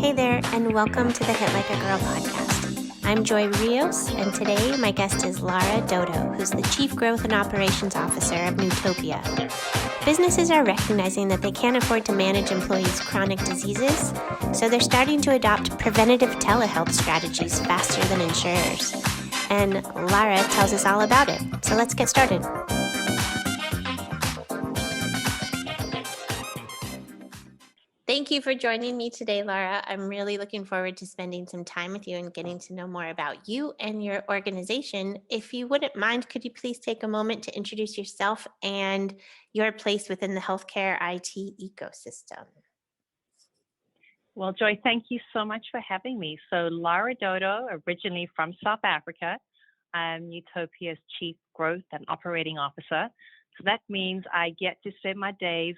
Hey there, and welcome to the Hit Like a Girl podcast. I'm Joy Rios, and today my guest is Lara Dodo, who's the Chief Growth and Operations Officer of Newtopia. Businesses are recognizing that they can't afford to manage employees' chronic diseases, so they're starting to adopt preventative telehealth strategies faster than insurers. And Lara tells us all about it, so let's get started. Thank you for joining me today, Lara. I'm really looking forward to spending some time with you and getting to know more about you and your organization. If you wouldn't mind, could you please take a moment to introduce yourself and your place within the healthcare IT ecosystem? Well, Joy, thank you so much for having me. So Lara Dodo, originally from South Africa, I'm Newtopia's Chief Growth and Operating Officer. So that means I get to spend my days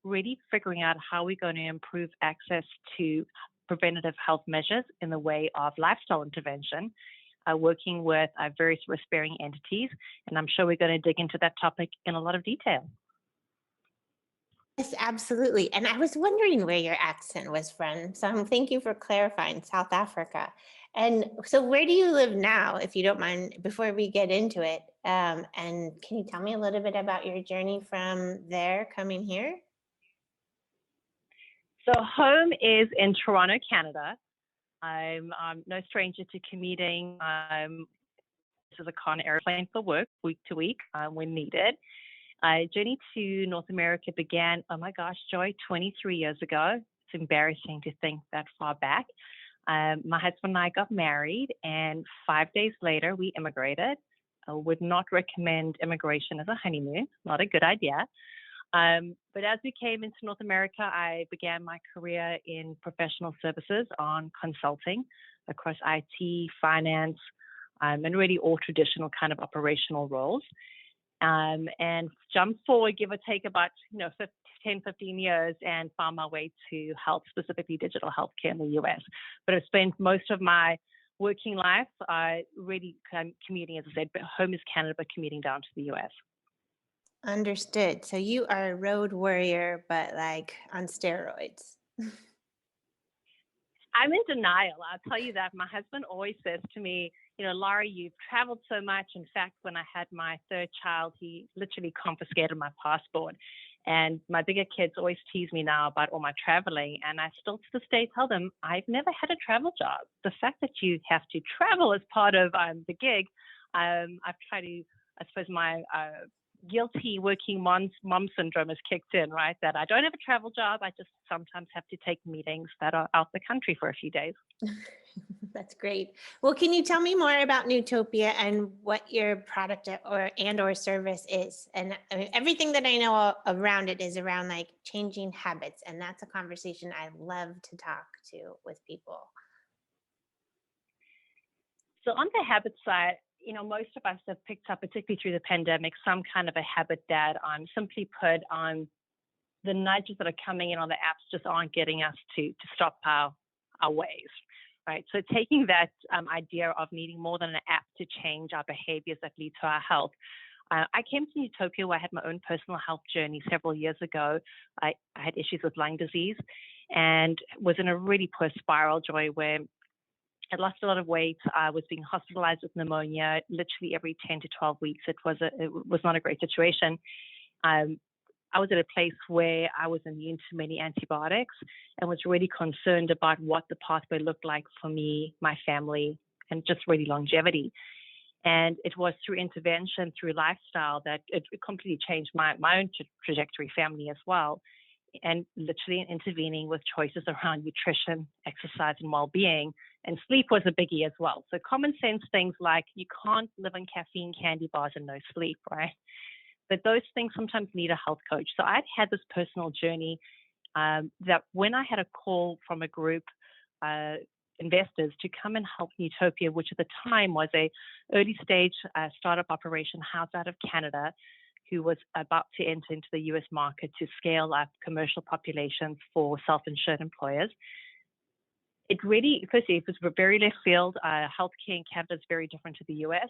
really figuring out how we're going to improve access to preventative health measures in the way of lifestyle intervention, working with various risk-bearing entities. And I'm sure we're going to dig into that topic in a lot of detail. Yes, absolutely. And I was wondering where your accent was from. So thank you for clarifying South Africa. And so where do you live now, if you don't mind, before we get into it? And can you tell me a little bit about your journey from there coming here? So home is in Toronto, Canada. I'm no stranger to commuting to the Con airplane for work week to week when needed. Journey to North America began, oh my gosh, Joy, 23 years ago. It's embarrassing to think that far back. My husband and I got married, and 5 days later, we immigrated. I would not recommend immigration as a honeymoon, not a good idea. But as we came into North America, I began my career in professional services on consulting across IT, finance, and really all traditional kind of operational roles. And jump forward, give or take about 10, 15 years, and found my way to health, specifically digital healthcare in the US. But I've spent most of my working life really commuting, as I said, but home is Canada, but commuting down to the US. Understood. So you are a road warrior, but like on steroids. I'm in denial. I'll tell you that. My husband always says to me, Lara, you've traveled so much. In fact, when I had my third child, he literally confiscated my passport. And my bigger kids always tease me now about all my traveling. And I still to this day tell them, I've never had a travel job. The fact that you have to travel as part of the gig, I've tried to, I suppose my guilty working mom syndrome has kicked in, right? That I don't have a travel job. I just sometimes have to take meetings that are out the country for a few days. That's great. Well, can you tell me more about Newtopia and what your product or service is? And everything that I know around it is around like changing habits. And that's a conversation I love to talk to with people. So on the habit side, most of us have picked up, particularly through the pandemic, some kind of a habit that, simply put, the nudges that are coming in on the apps just aren't getting us to stop our ways, right? So taking that idea of needing more than an app to change our behaviors that lead to our health. I came to Newtopia where I had my own personal health journey several years ago. I had issues with lung disease and was in a really poor spiral, Joy, where I lost a lot of weight. I was being hospitalized with pneumonia literally every 10 to 12 weeks. It was not a great situation. I was at a place where I was immune to many antibiotics and was really concerned about what the pathway looked like for me, my family, and just really longevity. And it was through intervention, through lifestyle, that it completely changed my own trajectory, family as well. And literally intervening with choices around nutrition, exercise, and well-being. And sleep was a biggie as well. So common sense things like you can't live on caffeine, candy bars, and no sleep, right? But those things sometimes need a health coach. So I'd had this personal journey that when I had a call from a group, investors to come and help Newtopia, which at the time was a early stage startup operation housed out of Canada, who was about to enter into the US market to scale up commercial populations for self-insured employers. It really, firstly, it was very left field. Healthcare in Canada is very different to the US.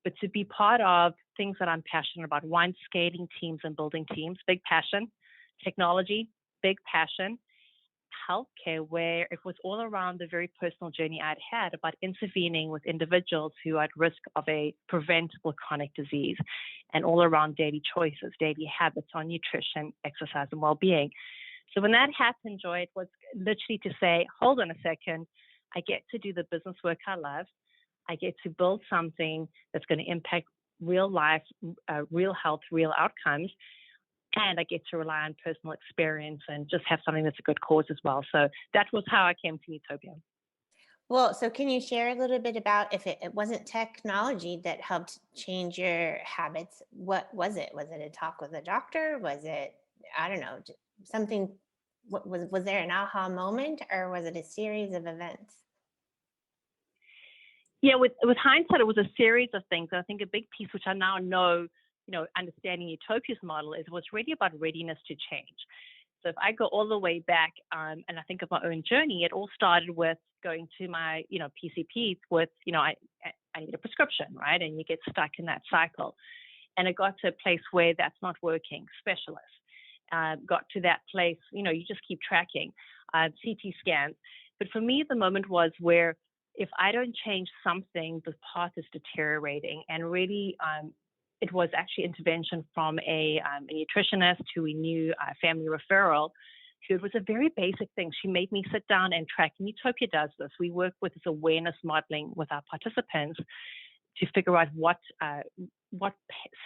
But to be part of things that I'm passionate about, one, scaling teams and building teams, big passion. Technology, big passion. healthcare where it was all around the very personal journey I'd had about intervening with individuals who are at risk of a preventable chronic disease, and all around daily choices, daily habits on nutrition, exercise, and well-being. So when that happened, Joy, it was literally to say, hold on a second, I get to do the business work I love. I get to build something that's going to impact real life, real health, real outcomes. And I get to rely on personal experience and just have something that's a good cause as well. So that was how I came to Newtopia. Well, so can you share a little bit about if it wasn't technology that helped change your habits? What was it? Was it a talk with a doctor? Was it, I don't know, something? Was there an aha moment, or was it a series of events? Yeah, with hindsight, it was a series of things. I think a big piece, which I now know, understanding Newtopia's model, is it was really about readiness to change. So if I go all the way back, and I think of my own journey, it all started with going to my, PCPs with, I need a prescription, right? And you get stuck in that cycle. And it got to a place where that's not working, specialist. Got to that place, you just keep tracking, CT scans. But for me, the moment was where if I don't change something, the path is deteriorating. And really, it was actually intervention from a nutritionist who we knew, family referral, who it was a very basic thing. She made me sit down and track. Newtopia does this. We work with this awareness modeling with our participants to figure out what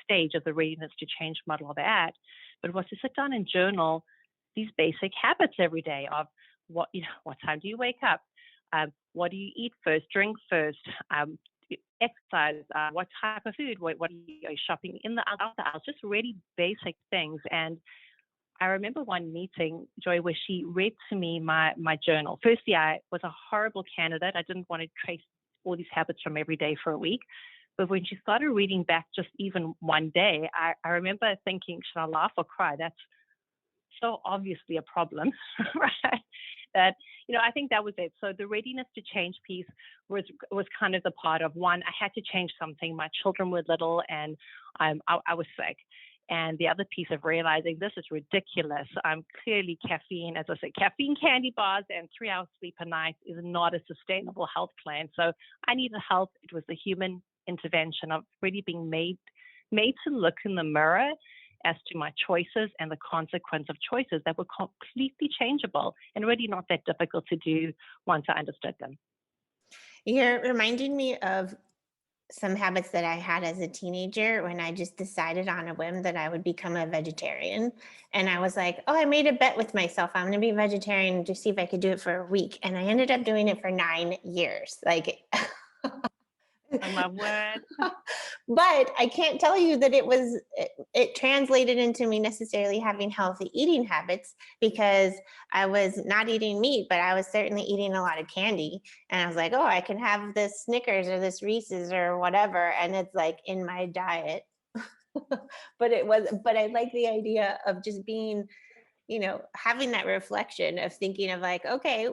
stage of the readiness to change model are they at. But it was to sit down and journal these basic habits every day of what time do you wake up? What do you eat first, drink first, exercise, what type of food, what are you shopping in the out the house, just really basic things. And I remember one meeting, Joy, where she read to me my journal. Firstly, I was a horrible candidate. I didn't want to trace all these habits from every day for a week. But when she started reading back just even one day, I remember thinking, should I laugh or cry? That's so obviously a problem, right? That, I think that was it. So the readiness to change piece was kind of the part of one, I had to change something. My children were little and I was sick. And the other piece of realizing this is ridiculous. Clearly caffeine, as I said, caffeine candy bars and 3 hours sleep a night is not a sustainable health plan. So I needed help. It was the human intervention of really being made to look in the mirror as to my choices and the consequence of choices that were completely changeable and really not that difficult to do once I understood them. You're reminding me of some habits that I had as a teenager when I just decided on a whim that I would become a vegetarian. And I was like, oh, I made a bet with myself. I'm going to be a vegetarian to see if I could do it for a week. And I ended up doing it for 9 years. Like, Oh, my word. But I can't tell you that it translated into me necessarily having healthy eating habits, because I was not eating meat, but I was certainly eating a lot of candy. And I was like, oh, I can have this Snickers or this Reese's or whatever. And it's like in my diet. But I like the idea of just being, having that reflection of thinking of like, okay,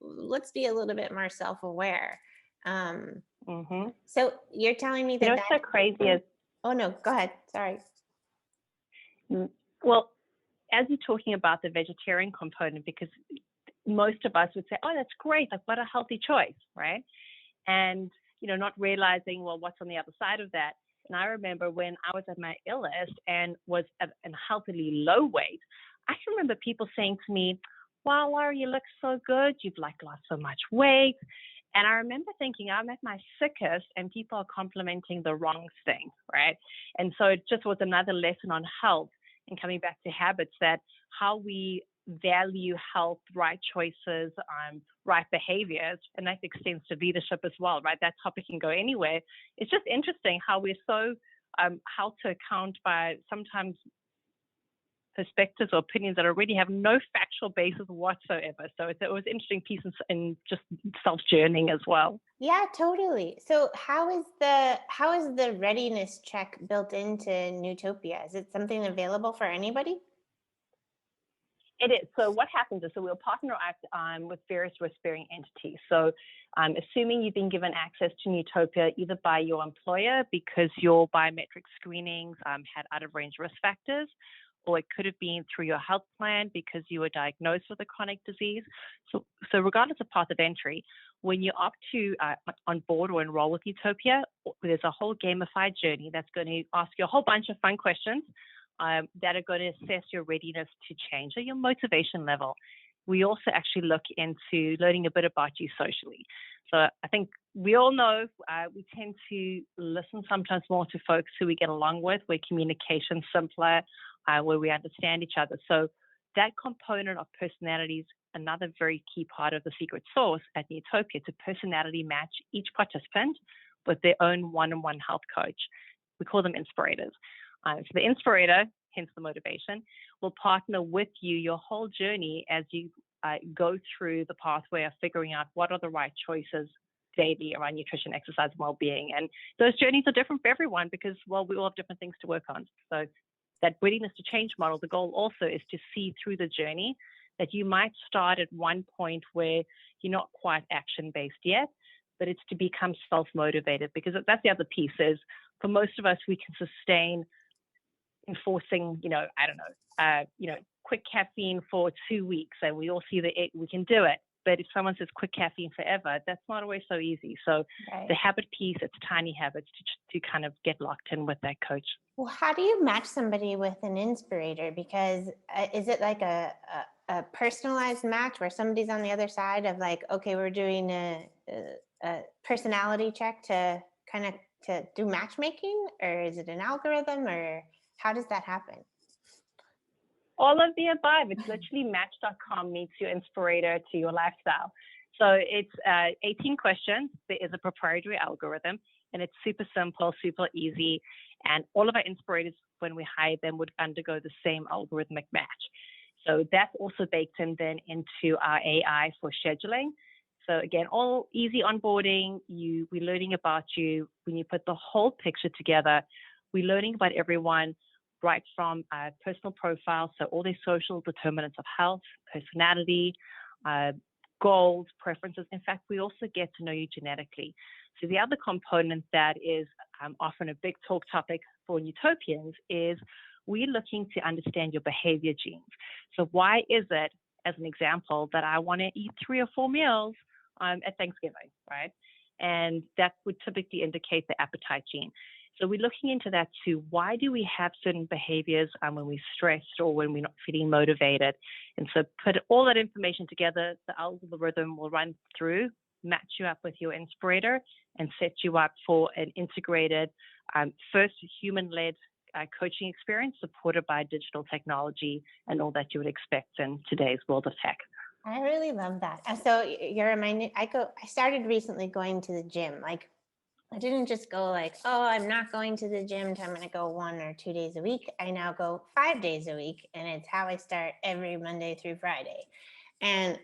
let's be a little bit more self-aware. So you're telling me that what's so crazy is, oh no, go ahead. Sorry. Well, as you're talking about the vegetarian component, because most of us would say, oh, that's great. Like, what a healthy choice, right? And, not realizing, well, what's on the other side of that. And I remember when I was at my illest and was at a healthily low weight, I can remember people saying to me, wow, Lara, you look so good. You've lost so much weight. And I remember thinking, I'm at my sickest and people are complimenting the wrong thing, right? And so it just was another lesson on health and coming back to habits, that how we value health, right choices, right behaviors, and that extends to leadership as well, right? That topic can go anywhere. It's just interesting how we're so held to account by sometimes perspectives or opinions that already have no factual basis whatsoever. So it was an interesting piece in just self-journeying as well. Yeah, totally. So how is the readiness check built into Newtopia? Is it something available for anybody? It is. So what happens is, we'll partner up with various risk-bearing entities. So assuming you've been given access to Newtopia either by your employer because your biometric screenings had out-of-range risk factors, or it could have been through your health plan because you were diagnosed with a chronic disease. So regardless of path of entry, when you opt to on board or enroll with Newtopia, there's a whole gamified journey that's going to ask you a whole bunch of fun questions that are going to assess your readiness to change or your motivation level. We also actually look into learning a bit about you socially. So I think we all know we tend to listen sometimes more to folks who we get along with, where communication's simpler, where we understand each other. So that component of personality is another very key part of the secret sauce at Newtopia, to personality match each participant with their own one-on-one health coach. We call them Inspirators. So the Inspirator, hence the motivation, will partner with you your whole journey as you go through the pathway of figuring out what are the right choices daily around nutrition, exercise, and well-being. And those journeys are different for everyone because, well, we all have different things to work on. So that readiness to change model, the goal also is to see through the journey that you might start at one point where you're not quite action-based yet, but it's to become self-motivated, because that's the other piece is for most of us, we can sustain enforcing, quick caffeine for 2 weeks, and we all see that we can do it. But if someone says quick caffeine forever, that's not always so easy. So The habit piece, it's tiny habits to kind of get locked in with that coach. Well, how do you match somebody with an Inspirator? Because is it like a personalized match where somebody's on the other side of like, okay, we're doing a personality check to kind of to do matchmaking, or is it an algorithm, or how does that happen? All of the above. It's literally match.com meets your Inspirator to your lifestyle. So it's 18 questions. There is a proprietary algorithm, and it's super simple, super easy. And all of our Inspirators, when we hire them, would undergo the same algorithmic match. So that's also baked in then into our AI for scheduling. So again, all easy onboarding. We're learning about you. When you put the whole picture together, we're learning about everyone, right from personal profiles, so all their social determinants of health, personality, goals, preferences. In fact, we also get to know you genetically. So the other component that is often a big talk topic for Newtopians is we're looking to understand your behavior genes. So why is it, as an example, that I want to eat 3 or 4 meals at Thanksgiving, right? And that would typically indicate the appetite gene. So we're looking into that too. Why do we have certain behaviors when we're stressed or when we're not feeling motivated? And so put all that information together, the algorithm will run through, match you up with your Inspirator, and set you up for an integrated, first human-led coaching experience supported by digital technology and all that you would expect in today's world of tech. I really love that. So you're reminding, I started recently going to the gym. Like, I didn't just go like, oh, I'm not going to the gym, I'm going to go 1 or 2 days a week. I now go 5 days a week, and it's how I start every Monday through Friday. And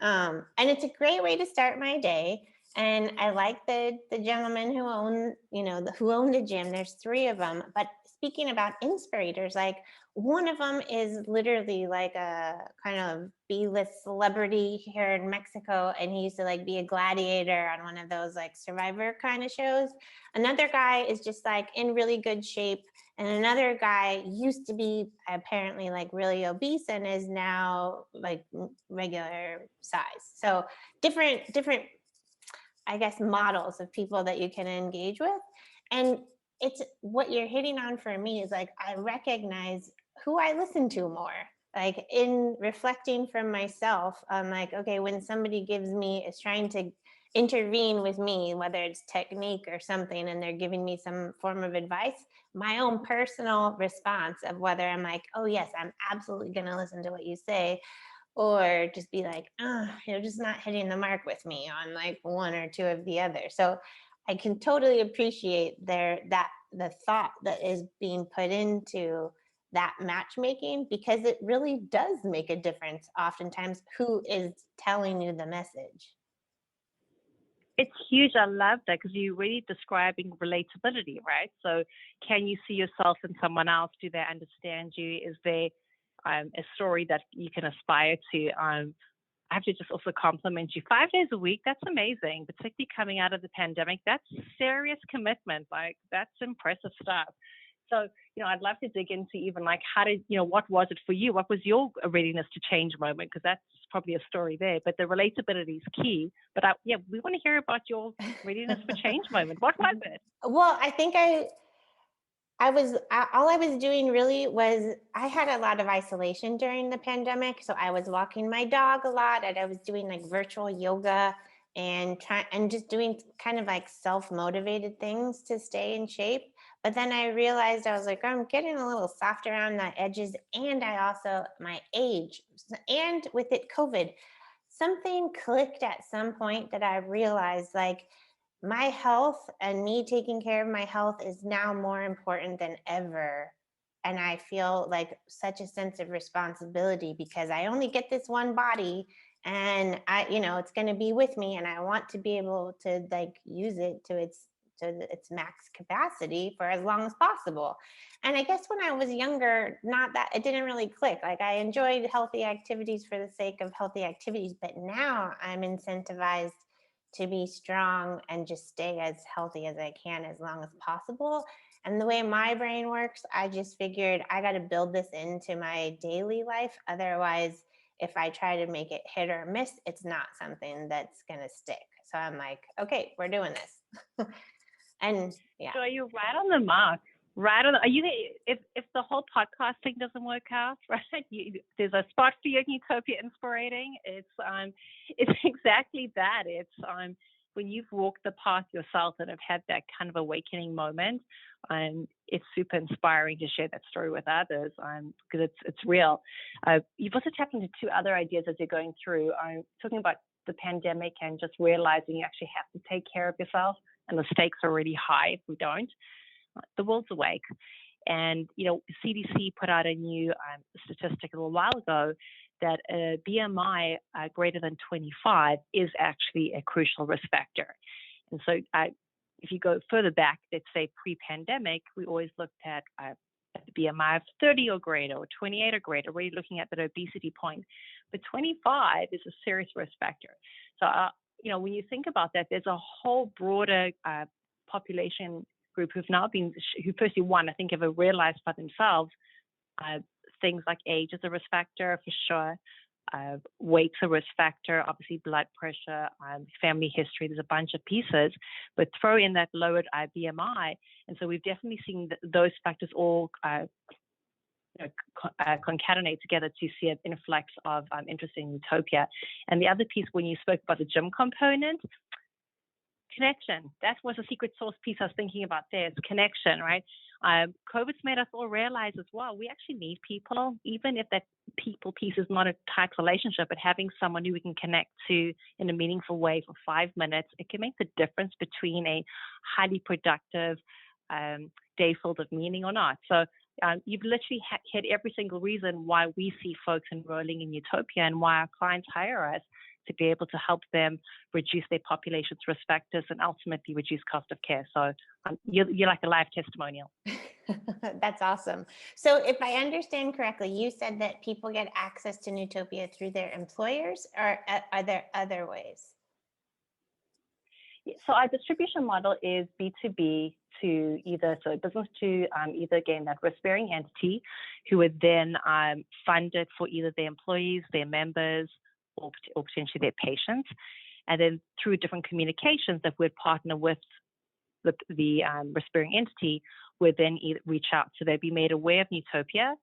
it's a great way to start my day. And I like the gentleman who owned the gym. There's 3 of them. But speaking about Inspirators, like one of them is literally like a kind of B-list celebrity here in Mexico, and he used to like be a gladiator on one of those like Survivor kind of shows. Another guy is just like in really good shape, and another guy used to be apparently like really obese and is now like regular size. So different I guess models of people that you can engage with. And it's what you're hitting on for me is like, I recognize who I listen to more. Like in reflecting from myself, I'm like, okay, when somebody is trying to intervene with me, whether it's technique or something, and they're giving me some form of advice, my own personal response of whether I'm like, oh yes, I'm absolutely going to listen to what you say, or just be like, you're just not hitting the mark with me on like 1 or 2 of the other. So I can totally appreciate the thought that is being put into that matchmaking, because it really does make a difference oftentimes who is telling you the message. It's huge. I love that, because you're really describing relatability, right? So can you see yourself in someone else? Do they understand you? Is there a story that you can aspire to? I have to just also compliment you. 5 days a week, that's amazing, particularly coming out of the pandemic. That's serious commitment. Like, that's impressive stuff. So, I'd love to dig into even like what was it for you? What was your readiness to change moment? Because that's probably a story there, but the relatability is key. But we want to hear about your readiness for change moment. What was it? Well, I think all I was doing really was I had a lot of isolation during the pandemic. So I was walking my dog a lot, and I was doing like virtual yoga and just doing kind of like self-motivated things to stay in shape. But then I realized I was like, I'm getting a little soft around the edges, and I also my age, and with it COVID, something clicked at some point that I realized like my health and me taking care of my health is now more important than ever. And I feel like such a sense of responsibility because I only get this one body, and it's going to be with me, and I want to be able to like use it to its max capacity for as long as possible. And I guess when I was younger, not that it didn't really click. Like I enjoyed healthy activities for the sake of healthy activities, but now I'm incentivized to be strong and just stay as healthy as I can as long as possible. And the way my brain works, I just figured I got to build this into my daily life. Otherwise, if I try to make it hit or miss, it's not something that's going to stick. So I'm like, okay, we're doing this. And yeah. So you're right on the mark. Right on. Are you? If the whole podcast thing doesn't work out, right? There's a spot for you in Newtopia Inspirating. It's exactly that. It's when you've walked the path yourself and have had that kind of awakening moment. It's super inspiring to share that story with others. Because it's real. You've also tapped into two other ideas as you're going through. Talking about the pandemic and just realizing you actually have to take care of yourself, and the stakes are really high if we don't. The world's awake. And, CDC put out a new statistic a little while ago that a BMI greater than 25 is actually a crucial risk factor. And so if you go further back, let's say pre-pandemic, we always looked at the BMI of 30 or greater or 28 or greater, where you're looking at that obesity point. But 25 is a serious risk factor. So, when you think about that, there's a whole broader population group who firstly, I think, have realized by themselves things like age is a risk factor for sure, weight's a risk factor, obviously blood pressure, family history. There's a bunch of pieces, but throw in that lowered BMI, and so we've definitely seen those factors all concatenate together to see an influx of interest in Newtopia. And the other piece, when you spoke about the gym component, connection. That was a secret sauce piece I was thinking about there. It's connection, right? COVID's made us all realize as well, we actually need people, even if that people piece is not a tight relationship, but having someone who we can connect to in a meaningful way for 5 minutes, it can make the difference between a highly productive day filled of meaning or not. So you've literally hit every single reason why we see folks enrolling in Newtopia and why our clients hire us, to be able to help them reduce their population's risk factors and ultimately reduce cost of care. So you're like a live testimonial. That's awesome. So if I understand correctly, you said that people get access to Newtopia through their employers, or are there other ways? So our distribution model is B2B to business to either, again, that risk-bearing entity who would then fund it for either their employees, their members, or potentially their patients. And then through different communications that we'd partner with the risk-bearing entity, would then reach out. So they'd be made aware of Newtopia.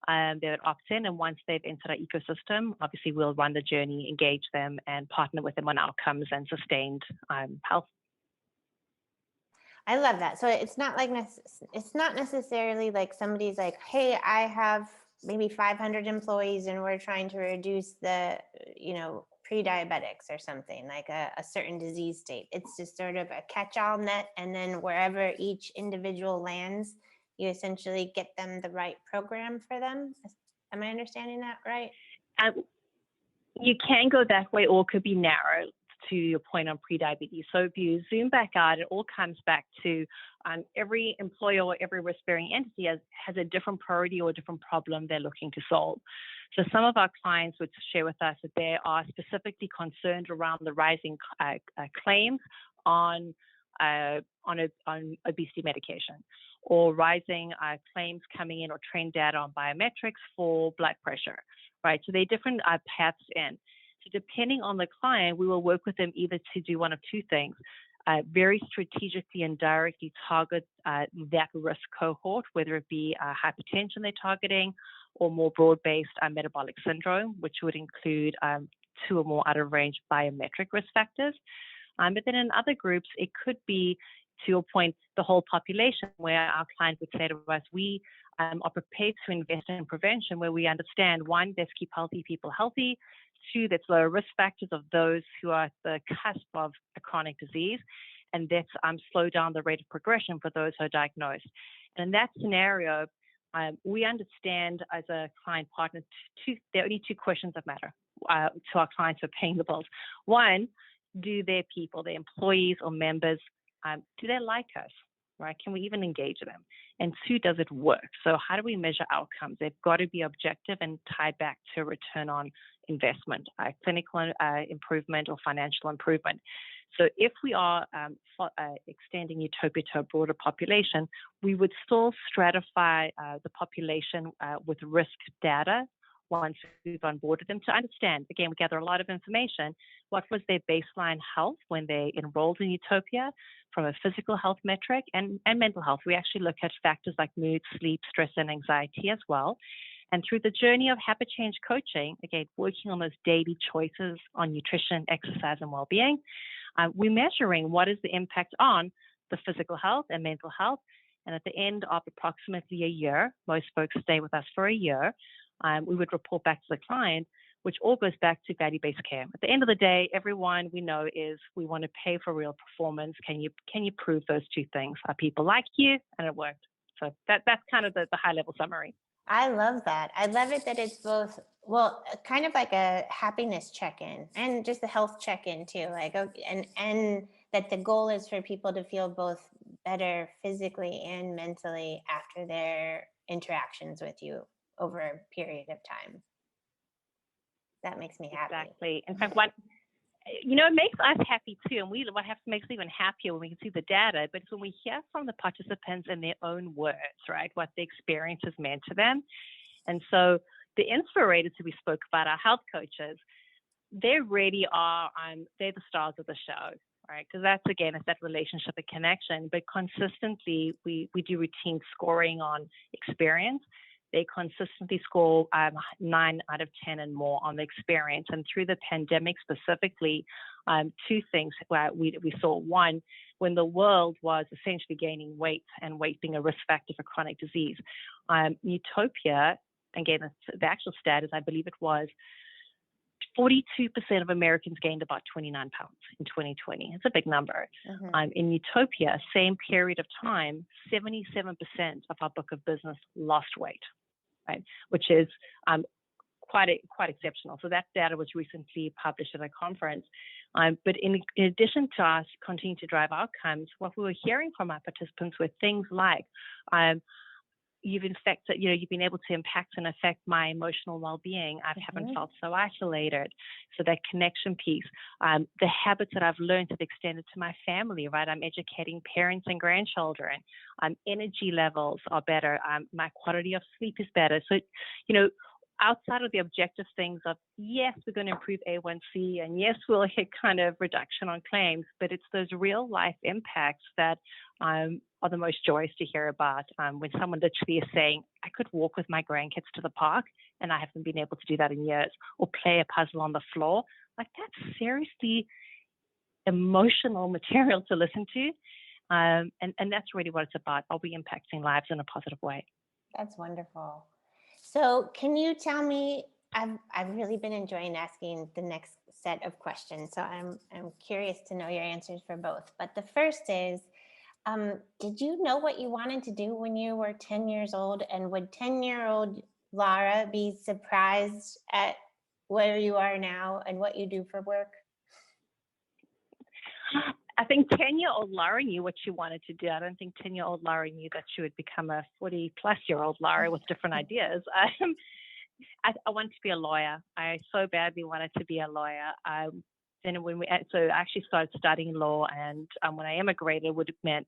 They would opt in, and once they've entered our ecosystem, obviously we'll run the journey, engage them, and partner with them on outcomes and sustained health. I love that. So it's not necessarily like somebody's like, hey, I have maybe 500 employees and we're trying to reduce the, pre-diabetics or something, like a certain disease state. It's just sort of a catch-all net. And then wherever each individual lands, you essentially get them the right program for them. Am I understanding that right? You can go that way, or it could be narrow, to your point on pre-diabetes. So if you zoom back out, it all comes back to every employer or every risk-bearing entity has a different priority or a different problem they're looking to solve. So some of our clients would share with us that they are specifically concerned around the rising claims on obesity medication, or rising claims coming in or trend data on biometrics for blood pressure, right? So there are different paths in. So depending on the client, we will work with them either to do one of two things. Very strategically and directly target that risk cohort, whether it be hypertension they're targeting or more broad-based metabolic syndrome, which would include 2 or more out-of-range biometric risk factors. But then in other groups, it could be, to your point, the whole population, where our client would say to us, we are prepared to invest in prevention, where we understand, 1, let's keep healthy people healthy, 2, that's lower risk factors of those who are at the cusp of a chronic disease, and that's slow down the rate of progression for those who are diagnosed. And in that scenario, we understand as a client partner, there are only 2 questions that matter to our clients who are paying the bills. 1, do their people, their employees or members, do they like us, right? Can we even engage them? And 2, does it work? So how do we measure outcomes? They've got to be objective and tied back to return on investment, clinical improvement or financial improvement. So if we are extending Newtopia to a broader population, we would still stratify the population with risk data once we've onboarded them to understand. Again, we gather a lot of information. What was their baseline health when they enrolled in Newtopia from a physical health metric and mental health? We actually look at factors like mood, sleep, stress, and anxiety as well. And through the journey of habit change coaching, again, working on those daily choices on nutrition, exercise, and well-being, we're measuring what is the impact on the physical health and mental health. And at the end of approximately a year, most folks stay with us for a year, we would report back to the client, which all goes back to value-based care. At the end of the day, everyone we know is we want to pay for real performance. Can you prove those 2 things? Are people like you? And it worked. So that's kind of the high-level summary. I love that. I love it that it's both, well, kind of like a happiness check-in and just a health check-in too. Like, okay, and that the goal is for people to feel both better physically and mentally after their interactions with you over a period of time. That makes me happy. Exactly. In fact, it makes us happy too. And what makes us even happier when we can see the data, but it's when we hear from the participants in their own words, right, what the experience has meant to them. And so the Inspirators who we spoke about, our health coaches, they really are, they're the stars of the show, right? Because that's, again, it's that relationship and connection. But consistently, we do routine scoring on experience. They consistently score 9 out of 10 and more on the experience. And through the pandemic specifically, 2 things where we saw. 1, when the world was essentially gaining weight and weight being a risk factor for chronic disease. Newtopia, again, the actual stat is, I believe it was 42% of Americans gained about 29 pounds in 2020. It's a big number. Mm-hmm. In Newtopia, same period of time, 77% of our book of business lost weight, right? Which is quite exceptional. So that data was recently published at a conference. But in addition to us continuing to drive outcomes, what we were hearing from our participants were things like, you've been able to impact and affect my emotional well-being. I haven't felt so isolated. So that connection piece, the habits that I've learned have extended to my family, right? I'm educating parents and grandchildren. Energy levels are better. My quality of sleep is better. So, outside of the objective things of, yes, we're going to improve A1C, and yes, we'll hit kind of reduction on claims, but it's those real life impacts that are the most joyous to hear about. When someone literally is saying, I could walk with my grandkids to the park and I haven't been able to do that in years, or play a puzzle on the floor. Like, that's seriously emotional material to listen to. And that's really what it's about. Are we impacting lives in a positive way? That's wonderful. So can you tell me, I've really been enjoying asking the next set of questions. So I'm curious to know your answers for both. But the first is, did you know what you wanted to do when you were 10 years old? And would 10-year-old Lara be surprised at where you are now and what you do for work? I think 10-year-old Lara knew what she wanted to do. I don't think 10-year-old Lara knew that she would become a 40-plus-year-old Lara with different ideas. I wanted to be a lawyer. I so badly wanted to be a lawyer. then so I actually started studying law, and when I immigrated, it would have meant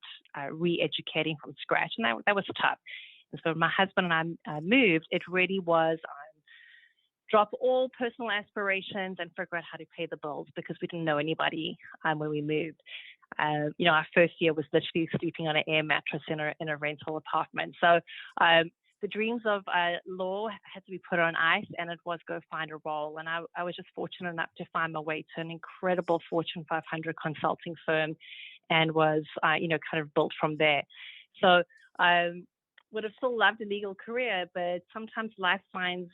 re-educating from scratch, and that was tough. And so when my husband and I moved, it really was drop all personal aspirations and figure out how to pay the bills, because we didn't know anybody when we moved. Our first year was literally sleeping on an air mattress in a rental apartment. So the dreams of law had to be put on ice, and it was go find a role. And I was just fortunate enough to find my way to an incredible Fortune 500 consulting firm, and was, kind of built from there. So I would have still loved a legal career, but sometimes life finds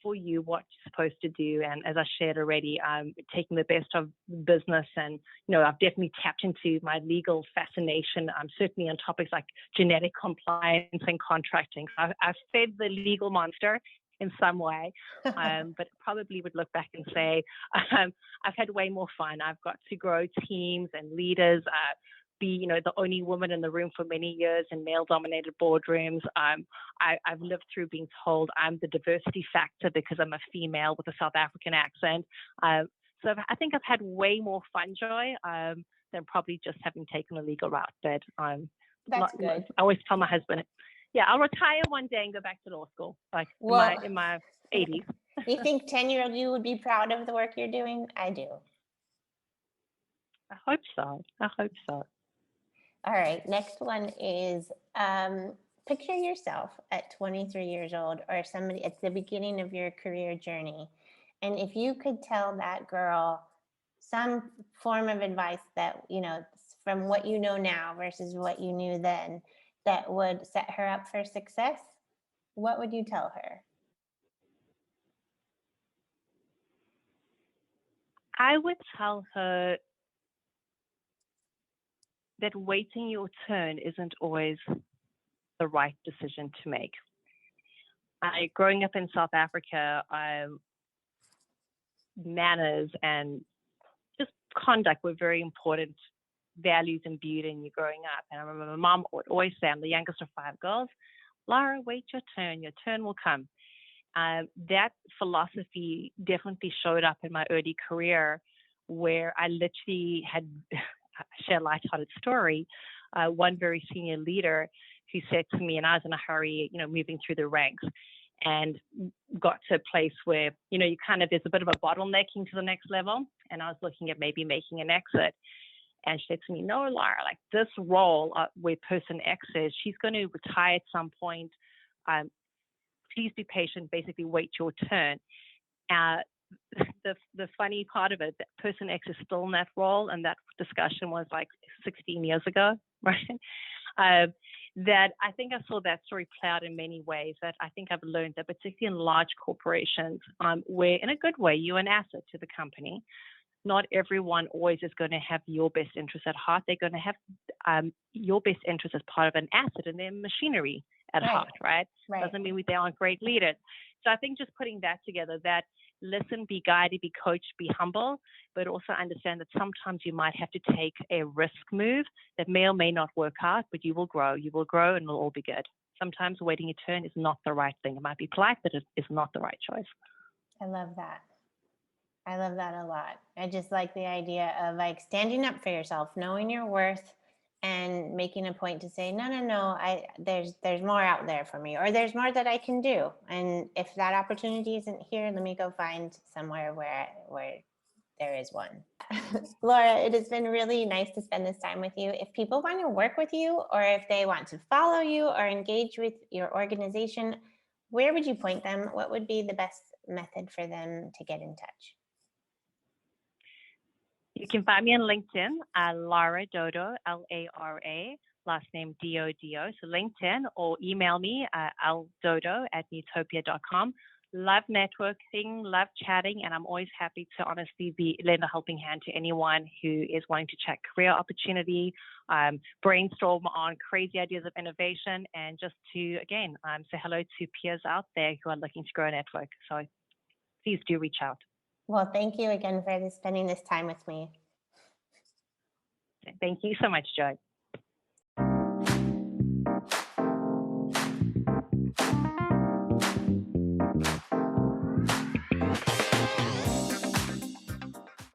for you what you're supposed to do. And as I shared already, taking the best of business, and I've definitely tapped into my legal fascination. I'm certainly on topics like genetic compliance and contracting. So I've fed the legal monster in some way, but probably would look back and say I've had way more fun. I've got to grow teams and leaders, be the only woman in the room for many years in male-dominated boardrooms. I've lived through being told I'm the diversity factor because I'm a female with a South African accent. So I think I've had way more fun, Joy, than probably just having taken a legal route. But that's good. I always tell my husband, I'll retire one day and go back to law school, like in my 80s. You think 10-year-old you would be proud of the work you're doing? I do. I hope so. All right, next one is picture yourself at 23 years old, or somebody at the beginning of your career journey. And if you could tell that girl some form of advice that, from what you know now versus what you knew then, that would set her up for success, what would you tell her? I would tell her that waiting your turn isn't always the right decision to make. Growing up in South Africa, manners and just conduct were very important values imbued in you growing up. And I remember my mom would always say, I'm the youngest of 5 girls, Lara, wait your turn will come. That philosophy definitely showed up in my early career, where I literally had share a lighthearted story. One very senior leader who said to me, and I was in a hurry, moving through the ranks, and got to a place where, you kind of, there's a bit of a bottlenecking to the next level. And I was looking at maybe making an exit. And she said to me, no, Lara, like this role where person X is, she's going to retire at some point. Please be patient, basically wait your turn. The funny part of it, that person X is still in that role, and that discussion was like 16 years ago, right? That I think I saw that story play out in many ways. That I think I've learned that particularly in large corporations, where in a good way you're an asset to the company, not everyone always is going to have your best interest at heart. They're going to have your best interest as part of an asset in their machinery at heart, right? Doesn't mean they aren't great leaders. So I think just putting that together, that listen, be guided, be coached, be humble, but also understand that sometimes you might have to take a risk move that may or may not work out, but you will grow and it'll all be good. Sometimes waiting your turn is not the right thing. It might be polite, but it is not the right choice. I love that. I love that a lot. I just like the idea of like standing up for yourself, knowing your worth, and making a point to say, no, there's more out there for me, or there's more that I can do. And if that opportunity isn't here, let me go find somewhere where there is one. Laura, it has been really nice to spend this time with you. If people want to work with you, or if they want to follow you or engage with your organization, where would you point them? What would be the best method for them to get in touch? You can find me on LinkedIn, Lara Dodo, Lara, last name Dodo. So LinkedIn, or email me, ldodo@newtopia.com. Love networking, love chatting, and I'm always happy to honestly lend a helping hand to anyone who is wanting to chat career opportunity, brainstorm on crazy ideas of innovation, and just to, again, say hello to peers out there who are looking to grow a network. So please do reach out. Well, thank you again for spending this time with me. Thank you so much, Joy.